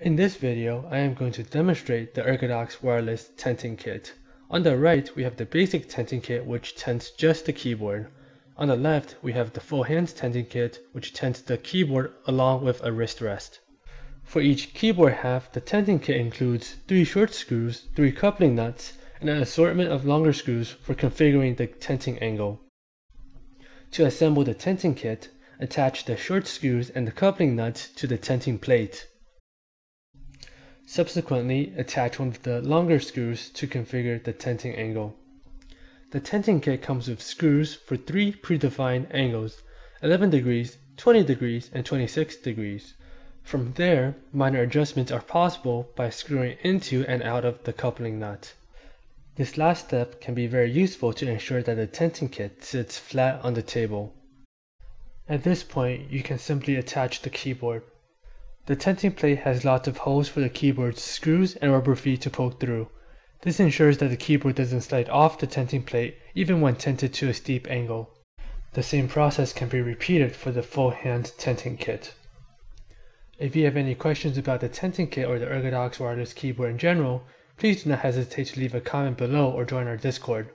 In this video, I am going to demonstrate the ErgoDox Wireless tenting kit. On the right, we have the basic tenting kit which tents just the keyboard. On the left, we have the full hands tenting kit which tents the keyboard along with a wrist rest. For each keyboard half, the tenting kit includes 3 short screws, 3 coupling nuts, and an assortment of longer screws for configuring the tenting angle. To assemble the tenting kit, attach the short screws and the coupling nuts to the tenting plate. Subsequently, attach one of the longer screws to configure the tenting angle. The tenting kit comes with screws for 3 predefined angles, 11 degrees, 20 degrees, and 26 degrees. From there, minor adjustments are possible by screwing into and out of the coupling nut. This last step can be very useful to ensure that the tenting kit sits flat on the table. At this point, you can simply attach the keyboard. The tenting plate has lots of holes for the keyboard's screws and rubber feet to poke through. This ensures that the keyboard doesn't slide off the tenting plate even when tented to a steep angle. The same process can be repeated for the full hand tenting kit. If you have any questions about the tenting kit or the ErgoDox Wireless keyboard in general, please do not hesitate to leave a comment below or join our Discord.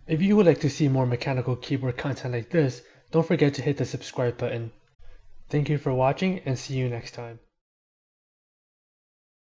If you would like to see more mechanical keyboard content like this, don't forget to hit the subscribe button. Thank you for watching and see you next time.